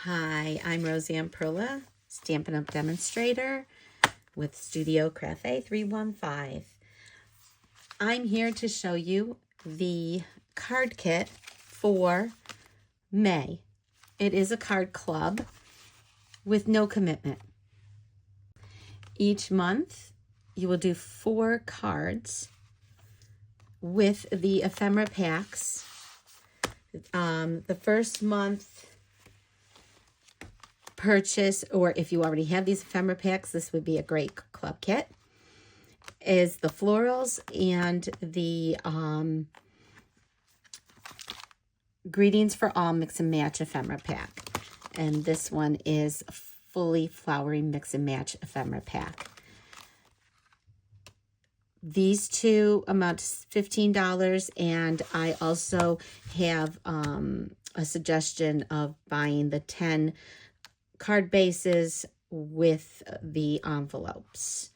Hi, I'm Roseanne Perla, Stampin' Up! Demonstrator with Studio Cafe 315. I'm here to show you the card kit for May. It is a card club with no commitment. Each month, you will do 4 cards with the ephemera packs. The first month purchase, or if you already have these ephemera packs, this would be a great club kit, is the florals and the Greetings for All Mix and Match ephemera pack. And this one is a fully flowery mix and match ephemera pack. These two amount to $15, and I also have a suggestion of buying the 10 card bases with the envelopes,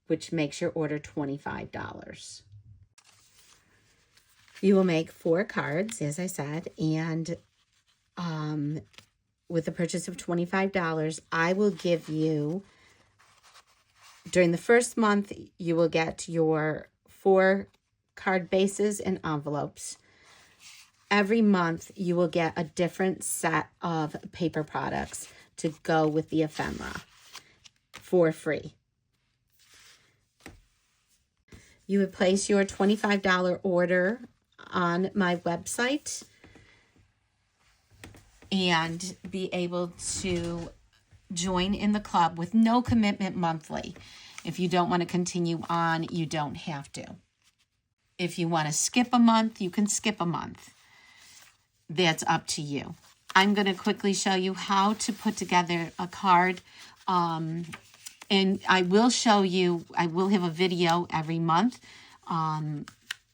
which makes your order $25. You will make 4 cards, as I said, and with a purchase of $25, I will give you, during the first month, you will get your 4 card bases and envelopes. Every month, you will get a different set of paper products to go with the ephemera for free. You would place your $25 order on my website and be able to join in the club with no commitment monthly. If you don't want to continue on, you don't have to. If you want to skip a month, you can skip a month. That's up to you. I'm going to quickly show you how to put together a card. And I will show you, I will have a video every month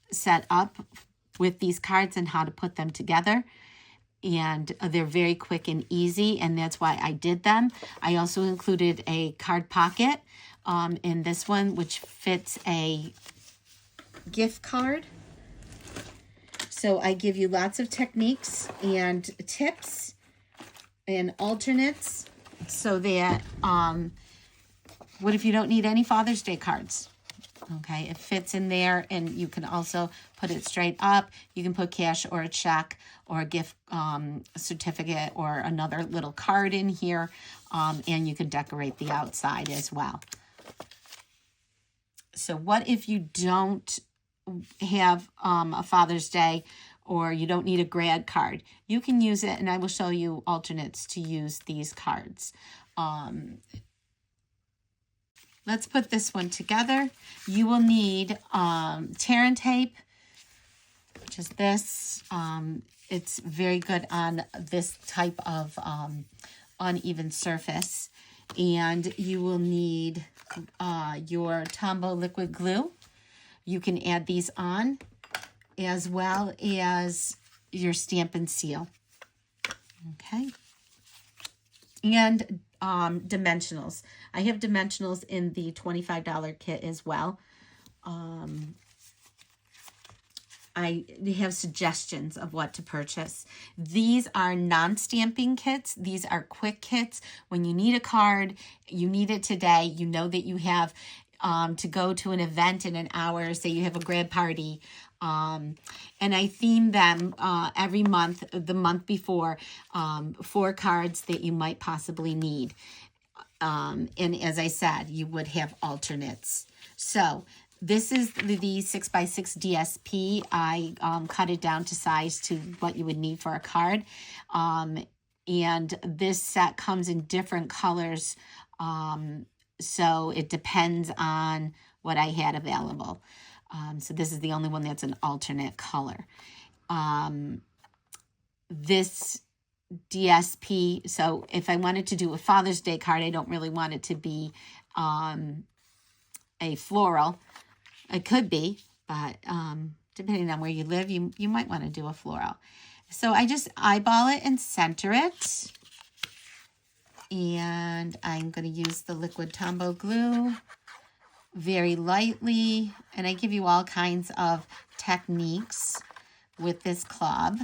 set up with these cards and how to put them together. And they're very quick and easy, and that's why I did them. I also included a card pocket in this one, which fits a gift card. So I give you lots of techniques and tips and alternates so that, what if you don't need any Father's Day cards? Okay, it fits in there, and you can also put it straight up. You can put cash or a check or a gift certificate or another little card in here, and you can decorate the outside as well. So what if you don't have a Father's Day, or you don't need a grad card? You can use it, and I will show you alternates to use these cards. Let's put this one together. You will need tear and tape, which is this. It's very good on this type of uneven surface. And you will need your Tombow liquid glue. You can add these on, as well as your Stampin' Seal. Okay. And dimensionals. I have dimensionals in the $25 kit as well. I have suggestions of what to purchase. These are non-stamping kits. These are quick kits. When you need a card, you need it today, you know that you have to go to an event in an hour, say you have a grad party, and I theme them every month, the month before, 4 cards that you might possibly need. And as I said, you would have alternates. So this is the 6x6 DSP. I cut it down to size to what you would need for a card. And this set comes in different colors. So it depends on what I had available. So this is the only one that's an alternate color. This DSP, so if I wanted to do a Father's Day card, I don't really want it to be a floral. It could be, but depending on where you live, you might want to do a floral. So I just eyeball it and center it. And I'm going to use the liquid Tombow glue very lightly. And I give you all kinds of techniques with this club.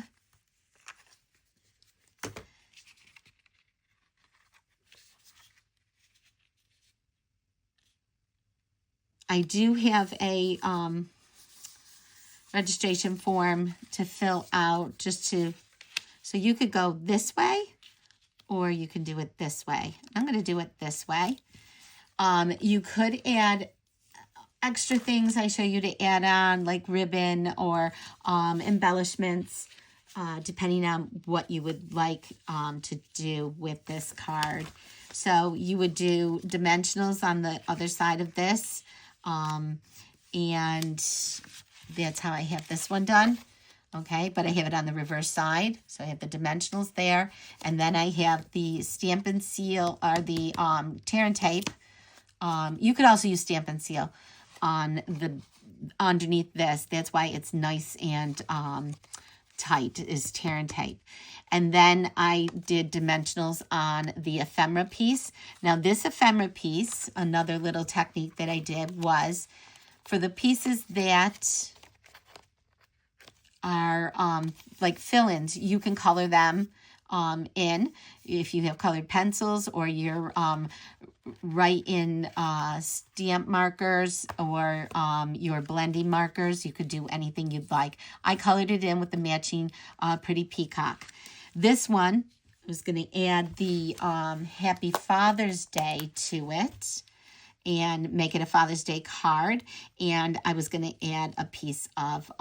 I do have a registration form to fill out so you could go this way or you can do it this way. I'm going to do it this way. You could add extra things I show you to add on, like ribbon or embellishments, depending on what you would like to do with this card. So you would do dimensionals on the other side of this, and that's how I have this one done. Okay, but I have it on the reverse side, so I have the dimensionals there, and then I have the Stamp and Seal, or the tear and tape. You could also use Stamp and Seal on the underneath this. That's why it's nice and tight, is tear and tape. And then I did dimensionals on the ephemera piece. Now this ephemera piece, another little technique that I did was for the pieces that are like fill-ins, you can color them in if you have colored pencils, or you're write in stamp markers, or your blending markers. You could do anything you'd like. I colored it in with the matching Pretty Peacock. This one, I was going to add the Happy Father's Day to it and make it a Father's Day card. And I was going to add a piece of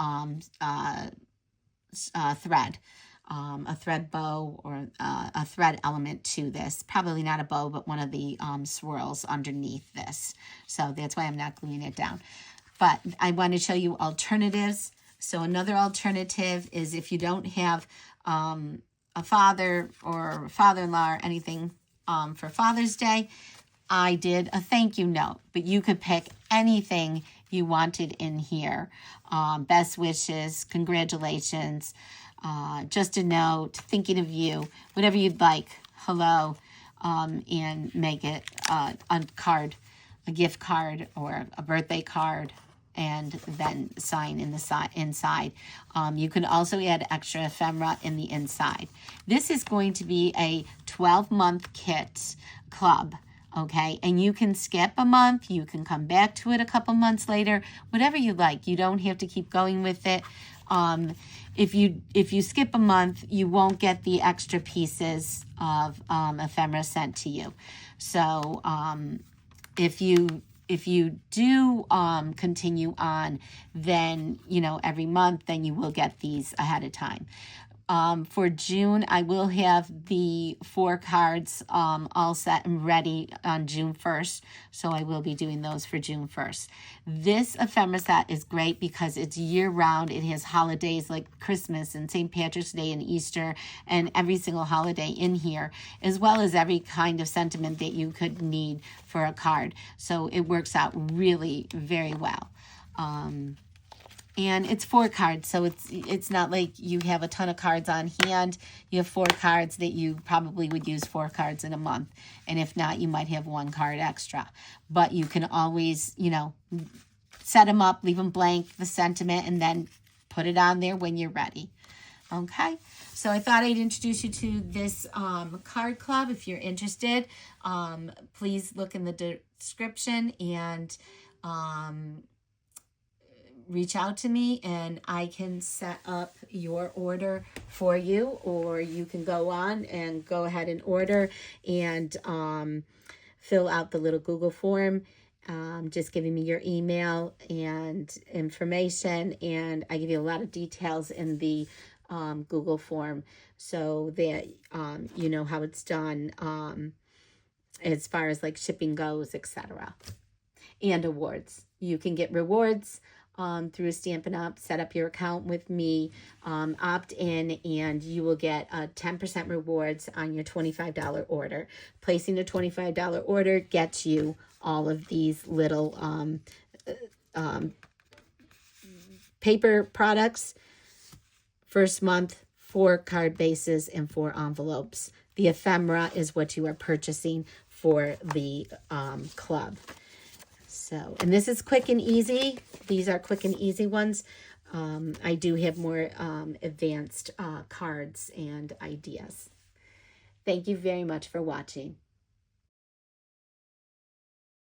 thread. A thread bow, or a thread element to this. Probably not a bow, but one of the swirls underneath this. So that's why I'm not gluing it down. But I want to show you alternatives. So another alternative is if you don't have a father or father-in-law or anything for Father's Day, I did a thank you note, but you could pick anything you wanted in here. Best wishes, congratulations, just a note, thinking of you, whatever you'd like, hello, and make it a card, a gift card or a birthday card, and then sign in the inside. You can also add extra ephemera in the inside. This is going to be a 12-month kit club. Okay, and you can skip a month, you can come back to it a couple months later, whatever you like. You don't have to keep going with it. If you skip a month, you won't get the extra pieces of ephemera sent to you. So if you do continue on, then every month, then you will get these ahead of time. For June, I will have the 4 cards all set and ready on June 1st. So I will be doing those for June 1st. This ephemera set is great because it's year-round. It has holidays like Christmas and St. Patrick's Day and Easter and every single holiday in here, as well as every kind of sentiment that you could need for a card. So it works out really very well. And it's 4 cards, so it's not like you have a ton of cards on hand. You have 4 cards that you probably would use 4 cards in a month. And if not, you might have 1 card extra. But you can always, set them up, leave them blank, the sentiment, and then put it on there when you're ready. Okay? So I thought I'd introduce you to this card club. If you're interested, please look in the description and reach out to me, and I can set up your order for you, or you can go ahead and order and fill out the little Google form, just giving me your email and information, and I give you a lot of details in the Google form so that you know how it's done as far as like shipping goes, etc. And awards. You can get rewards through Stampin' Up. Set up your account with me, opt in, and you will get 10% rewards on your $25 order. Placing a $25 order gets you all of these little paper products. First month, 4 card bases and 4 envelopes. The ephemera is what you are purchasing for the club. So, and this is quick and easy. These are quick and easy ones. I do have more advanced cards and ideas. Thank you very much for watching.